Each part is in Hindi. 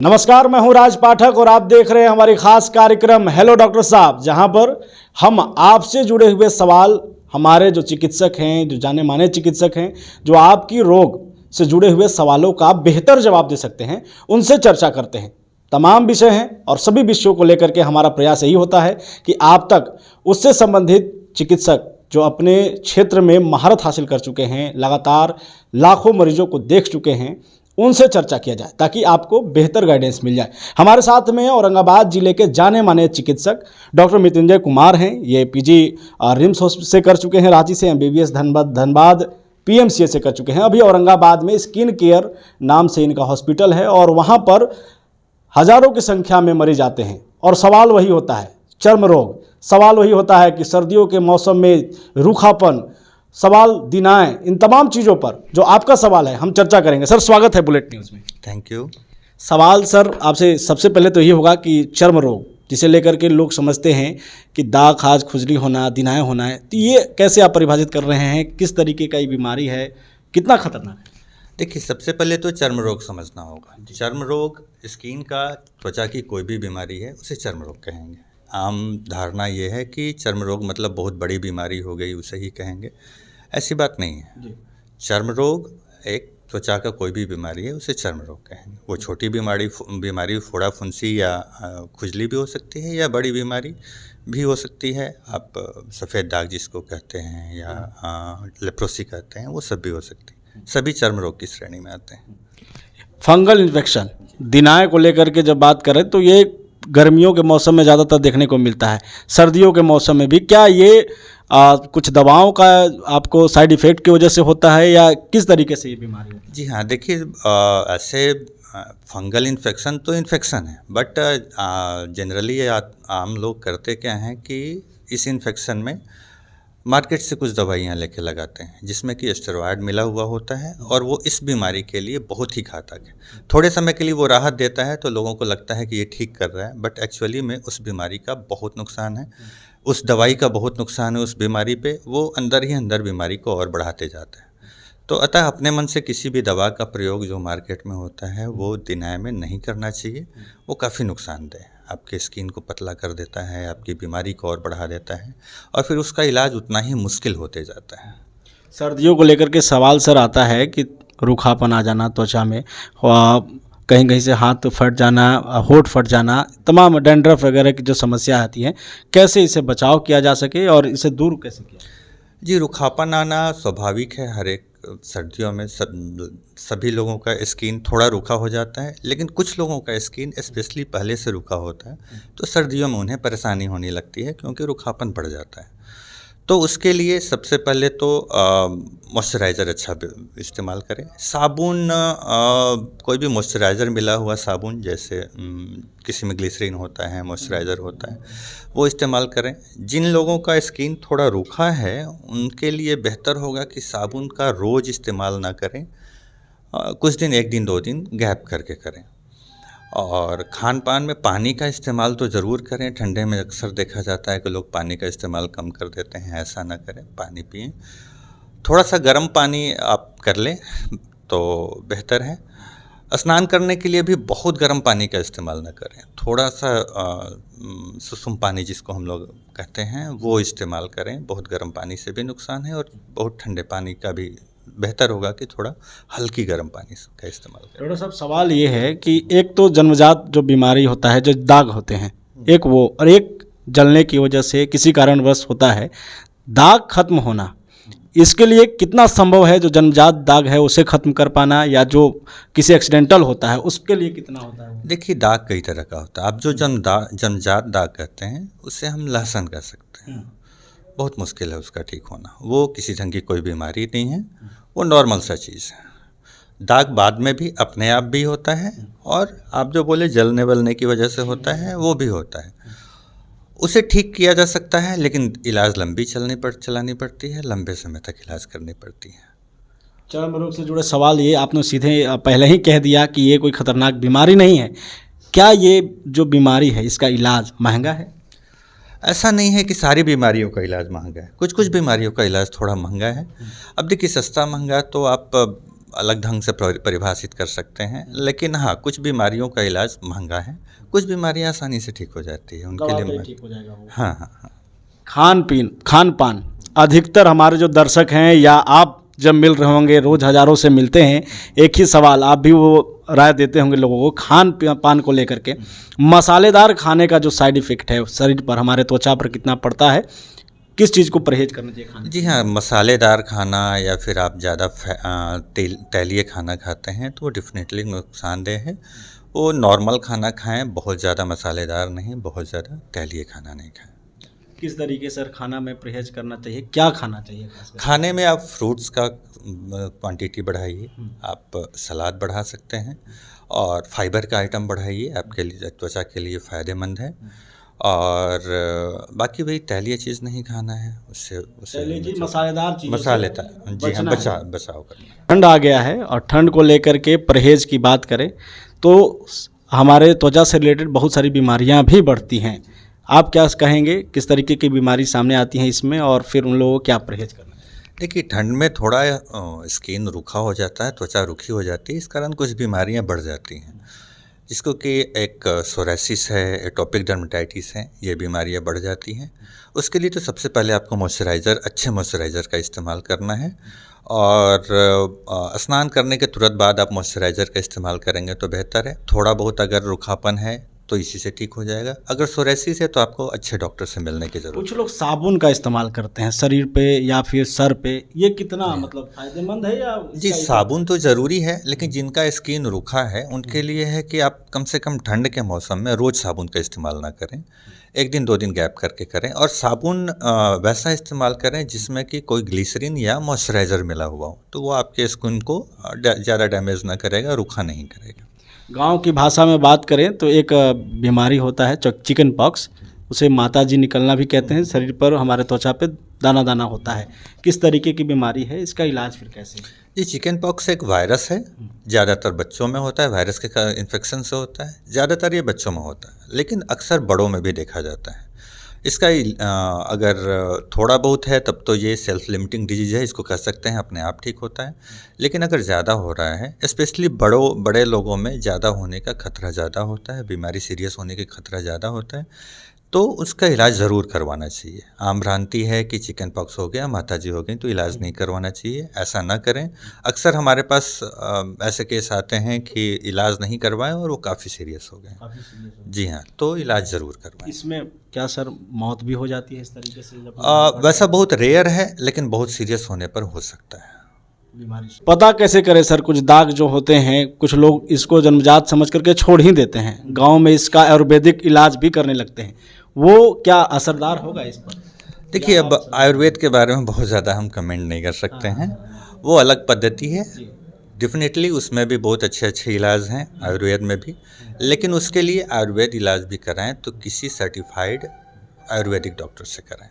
नमस्कार, मैं हूं राज पाठक और आप देख रहे हैं हमारी खास कार्यक्रम हेलो डॉक्टर साहब, जहां पर हम आपसे जुड़े हुए सवाल हमारे जो चिकित्सक हैं, जो जाने माने चिकित्सक हैं, जो आपकी रोग से जुड़े हुए सवालों का बेहतर जवाब दे सकते हैं, उनसे चर्चा करते हैं। तमाम विषय हैं और सभी विषयों को लेकर के हमारा प्रयास यही होता है कि आप तक उससे संबंधित चिकित्सक जो अपने क्षेत्र में महारत हासिल कर चुके हैं, लगातार लाखों मरीजों को देख चुके हैं, उनसे चर्चा किया जाए ताकि आपको बेहतर गाइडेंस मिल जाए। हमारे साथ में औरंगाबाद जिले के जाने माने चिकित्सक डॉक्टर मृत्युंजय कुमार हैं। ये पीजी रिम्स से कर चुके हैं, रांची से एमबीबीएस धनबाद पीएमसीए से कर चुके हैं। अभी औरंगाबाद में स्किन केयर नाम से इनका हॉस्पिटल है और वहाँ पर हजारों की संख्या में मरीज आते हैं और सवाल वही होता है, चर्म रोग। सवाल वही होता है कि सर्दियों के मौसम में रूखापन, सवाल दिनाएं, इन तमाम चीज़ों पर जो आपका सवाल है हम चर्चा करेंगे। सर, स्वागत है बुलेट न्यूज़ में। Thank you. सवाल सर आपसे सबसे पहले तो ये होगा कि चर्म रोग जिसे लेकर के लोग समझते हैं कि दाग, खाज, खुजली होना, दिनाएं होना है, तो ये कैसे आप परिभाषित कर रहे हैं? किस तरीके का ये बीमारी है, कितना खतरनाक है? देखिए, सबसे पहले तो चर्म रोग समझना होगा। चर्म रोग स्किन का, त्वचा की कोई भी बीमारी है उसे चर्म रोग कहेंगे। आम धारणा ये है कि चर्म रोग मतलब बहुत बड़ी बीमारी हो गई उसे ही कहेंगे। ऐसी बात नहीं है। चर्म रोग एक त्वचा का कोई भी बीमारी है उसे चर्म रोग कहेंगे। वो छोटी बीमारी फोड़ा फुंसी या खुजली भी हो सकती है, या बड़ी बीमारी भी हो सकती है। आप सफ़ेद दाग जिसको कहते हैं या लेप्रोसी कहते हैं, वो सब भी हो सकती है। सभी चर्म रोग की श्रेणी में आते हैं। फंगल इन्फेक्शन, दिनाए को लेकर के जब बात करें तो ये गर्मियों के मौसम में ज़्यादातर देखने को मिलता है, सर्दियों के मौसम में भी। क्या ये कुछ दवाओं का आपको साइड इफ़ेक्ट की वजह से होता है या किस तरीके से ये बीमारी होती है? जी हाँ, देखिए, ऐसे फंगल इन्फेक्शन तो इन्फेक्शन है, बट जनरली आम लोग करते क्या हैं कि इस इन्फेक्शन में मार्केट से कुछ दवाइयाँ लेके लगाते हैं जिसमें कि स्टेरॉयड मिला हुआ होता है, और वो इस बीमारी के लिए बहुत ही घातक है। थोड़े समय के लिए वो राहत देता है तो लोगों को लगता है कि ये ठीक कर रहा है, बट एक्चुअली में उस बीमारी का बहुत नुकसान है, उस दवाई का बहुत नुकसान है उस बीमारी पे। वो अंदर ही अंदर बीमारी को और बढ़ाते जाता है। तो अतः अपने मन से किसी भी दवा का प्रयोग जो मार्केट में होता है वो दिनाए में नहीं करना चाहिए। वो काफ़ी नुकसानदेह है, आपके स्किन को पतला कर देता है, आपकी बीमारी को और बढ़ा देता है, और फिर उसका इलाज उतना ही मुश्किल होते जाता है। सर्दियों को लेकर के सवाल सर आता है कि रूखापन आ जाना त्वचा में, कहीं कहीं से हाथ फट जाना, होंठ फट जाना, तमाम डैंड्रफ वगैरह की जो समस्या आती है, कैसे इसे बचाव किया जा सके और इसे दूर कैसे किया? जी, रूखापन आना स्वाभाविक है। हर एक सर्दियों में सभी लोगों का स्किन थोड़ा रूखा हो जाता है, लेकिन कुछ लोगों का स्किन स्पेशली पहले से रूखा होता है, तो सर्दियों में उन्हें परेशानी होने लगती है क्योंकि रूखापन बढ़ जाता है। तो उसके लिए सबसे पहले तो मॉइस्चराइज़र अच्छा इस्तेमाल करें। साबुन, कोई भी मॉइस्चराइज़र मिला हुआ साबुन, जैसे किसी में ग्लिसरीन होता है, मॉइस्चराइज़र होता है, वो इस्तेमाल करें। जिन लोगों का स्किन थोड़ा रूखा है उनके लिए बेहतर होगा कि साबुन का रोज़ इस्तेमाल ना करें, कुछ दिन, 1 दिन 2 दिन गैप करके करें। और खान पान में पानी का इस्तेमाल तो ज़रूर करें। ठंडे में अक्सर देखा जाता है कि लोग पानी का इस्तेमाल कम कर देते हैं, ऐसा ना करें, पानी पिएं। थोड़ा सा गर्म पानी आप कर लें तो बेहतर है। स्नान करने के लिए भी बहुत गर्म पानी का इस्तेमाल ना करें, थोड़ा सा सुसुम पानी जिसको हम लोग कहते हैं वो इस्तेमाल करें। बहुत गर्म पानी से भी नुकसान है, और बहुत ठंडे पानी का भी बेहतर होगा कि थोड़ा हल्की गर्म पानी का इस्तेमाल करें। डॉक्टर साहब, सवाल ये है कि एक तो जन्मजात जो बीमारी होता है, जो दाग होते हैं, एक वो, और एक जलने की वजह से किसी कारणवश होता है। दाग खत्म होना, इसके लिए कितना संभव है जो जन्मजात दाग है उसे खत्म कर पाना, या जो किसी एक्सीडेंटल होता है उसके लिए कितना होता है? देखिए, दाग कई तरह का होता है। आप जो जन्मजात दाग कहते हैं उससे हम लहसन कह सकते हैं। बहुत मुश्किल है उसका ठीक होना। वो किसी ढंग की कोई बीमारी नहीं है, वो नॉर्मल सा चीज़ है। दाग बाद में भी अपने आप भी होता है, और आप जो बोले जलने वलने की वजह से होता है, वो भी होता है। उसे ठीक किया जा सकता है, लेकिन इलाज लंबी चलानी पड़ती है, लंबे समय तक इलाज करनी पड़ती है। चर्म रोग से जुड़े सवाल ये आपने सीधे पहले ही कह दिया कि ये कोई खतरनाक बीमारी नहीं है। क्या ये जो बीमारी है इसका इलाज महंगा है? ऐसा नहीं है कि सारी बीमारियों का इलाज महंगा है, कुछ कुछ बीमारियों का इलाज थोड़ा महंगा है। अब देखिए, सस्ता महंगा तो आप अलग ढंग से परिभाषित कर सकते हैं, लेकिन हाँ, कुछ बीमारियों का इलाज महंगा है, कुछ बीमारियां आसानी से ठीक हो जाती है, उनके लिए ठीक हो जाएगा वो। हाँ हाँ हाँ। खान पान अधिकतर हमारे जो दर्शक हैं या आप जब मिल रहे होंगे, रोज़ हज़ारों से मिलते हैं, एक ही सवाल आप भी वो राय देते होंगे लोगों को खान पान को लेकर के, मसालेदार खाने का जो साइड इफ़ेक्ट है शरीर पर, हमारे त्वचा पर कितना पड़ता है, किस चीज़ को परहेज करना चाहिए खाने? जी हाँ, मसालेदार खाना या फिर आप ज़्यादा तैलीय खाना खाते हैं तो वो डेफिनेटली नुकसानदेह है। वो नॉर्मल खाना खाएं, बहुत ज़्यादा मसालेदार नहीं, बहुत ज़्यादा तैलीय खाना नहीं खाएं। किस तरीके से खाना में परहेज करना चाहिए, क्या खाना चाहिए खासकर? खाने में आप फ्रूट्स का क्वांटिटी बढ़ाइए, आप सलाद बढ़ा सकते हैं और फाइबर का आइटम बढ़ाइए, आपके लिए त्वचा के लिए फ़ायदेमंद है। और बाकी वही तैलीय चीज़ नहीं खाना है, उससे मसालेदार चीज़, मसालेदार, जी हाँ, बचाव करना। ठंड आ गया है और ठंड को लेकर के परहेज की बात करें तो हमारे त्वचा से रिलेटेड बहुत सारी बीमारियां भी बढ़ती हैं। आप क्या कहेंगे, किस तरीके की बीमारी सामने आती हैं इसमें, और फिर उन लोगों को क्या परहेज करना है? देखिए, ठंड में थोड़ा स्किन रूखा हो जाता है, त्वचा रूखी हो जाती है, इस कारण कुछ बीमारियां बढ़ जाती हैं, जिसको कि एक सोरासिस है, एटोपिक डर्मेटाइटिस है, ये बीमारियां बढ़ जाती हैं। उसके लिए तो सबसे पहले आपको मॉइस्चराइज़र, अच्छे मॉइस्चराइज़र का इस्तेमाल करना है और स्नान करने के तुरंत बाद आप मॉइस्चराइज़र का इस्तेमाल करेंगे तो बेहतर है। थोड़ा बहुत अगर रूखापन है तो इसी से ठीक हो जाएगा। अगर सोरासिस है तो आपको अच्छे डॉक्टर से मिलने की ज़रूरत है। कुछ लोग साबुन का इस्तेमाल करते हैं शरीर पे या फिर सर पे, ये कितना मतलब फायदेमंद है या जी, साबुन तो ज़रूरी है, लेकिन जिनका स्किन रूखा है उनके लिए है कि आप कम से कम ठंड के मौसम में रोज़ साबुन का इस्तेमाल ना करें, एक दिन 2 दिन गैप करके करें और साबुन वैसा इस्तेमाल करें जिसमें कि कोई ग्लिसरीन या मॉइस्चराइज़र मिला हुआ हो, तो वो आपके स्किन को ज़्यादा डैमेज ना करेगा, रूखा नहीं करेगा। गांव की भाषा में बात करें तो एक बीमारी होता है चिकन पॉक्स, उसे माता जी निकलना भी कहते हैं, शरीर पर हमारे त्वचा पे दाना दाना होता है। किस तरीके की बीमारी है, इसका इलाज फिर कैसे? जी, चिकन पॉक्स एक वायरस है, ज़्यादातर बच्चों में होता है, वायरस के इन्फेक्शन से होता है, ज़्यादातर ये बच्चों में होता है, लेकिन अक्सर बड़ों में भी देखा जाता है। इसका अगर थोड़ा बहुत है तब तो ये सेल्फ लिमिटिंग डिजीज़ है, इसको कह सकते हैं, अपने आप ठीक होता है। लेकिन अगर ज़्यादा हो रहा है, स्पेशली बड़े लोगों में ज़्यादा होने का खतरा ज़्यादा होता है, बीमारी सीरियस होने का खतरा ज़्यादा होता है, तो उसका इलाज ज़रूर करवाना चाहिए। आम भ्रांति है कि चिकन पॉक्स हो गया, माताजी हो गई तो इलाज नहीं करवाना चाहिए, ऐसा ना करें। अक्सर हमारे पास ऐसे केस आते हैं कि इलाज नहीं करवाएं और वो काफ़ी सीरियस हो गए। जी हाँ, तो इलाज ज़रूर करवाएं। इसमें क्या सर मौत भी हो जाती है इस तरीके से? वैसा बहुत रेयर है, लेकिन बहुत सीरियस होने पर हो सकता है। पता कैसे करें सर, कुछ दाग जो होते हैं, कुछ लोग इसको जन्मजात समझ करके छोड़ ही देते हैं, गांव में इसका आयुर्वेदिक इलाज भी करने लगते हैं, वो क्या असरदार होगा इस पर? देखिए, अब आयुर्वेद के बारे में बहुत ज़्यादा हम कमेंट नहीं कर सकते हैं, वो अलग पद्धति है। डेफिनेटली उसमें भी बहुत अच्छे इलाज हैं, आयुर्वेद में भी, लेकिन उसके लिए आयुर्वेद इलाज भी कराएं तो किसी सर्टिफाइड आयुर्वेदिक डॉक्टर से कराएं।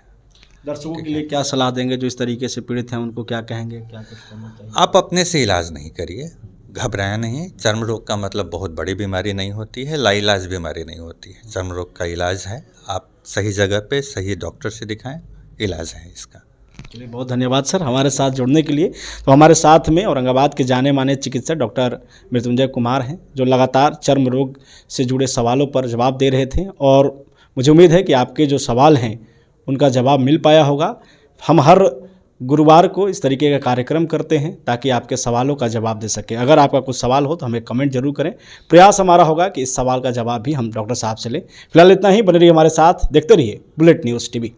दर्शकों के लिए क्या सलाह देंगे जो इस तरीके से पीड़ित हैं, उनको क्या कहेंगे, क्या कुछ करना चाहिए? आप अपने से इलाज नहीं करिए, घबराया नहीं। चर्म रोग का मतलब बहुत बड़ी बीमारी नहीं होती है, लाइलाज बीमारी नहीं होती है। चर्म रोग का इलाज है, आप सही जगह पे सही डॉक्टर से दिखाएं, इलाज है इसका। चलिए, बहुत धन्यवाद सर हमारे साथ जुड़ने के लिए। तो हमारे साथ में औरंगाबाद के जाने माने चिकित्सक डॉक्टर मृत्युंजय कुमार हैं, जो लगातार चर्म रोग से जुड़े सवालों पर जवाब दे रहे थे, और मुझे उम्मीद है कि आपके जो सवाल हैं उनका जवाब मिल पाया होगा। हम हर गुरुवार को इस तरीके का कार्यक्रम करते हैं ताकि आपके सवालों का जवाब दे सकें। अगर आपका कुछ सवाल हो तो हमें कमेंट जरूर करें, प्रयास हमारा होगा कि इस सवाल का जवाब भी हम डॉक्टर साहब से लें। फिलहाल इतना ही, बने रहिए हमारे साथ, देखते रहिए बुलेट न्यूज़ टीवी।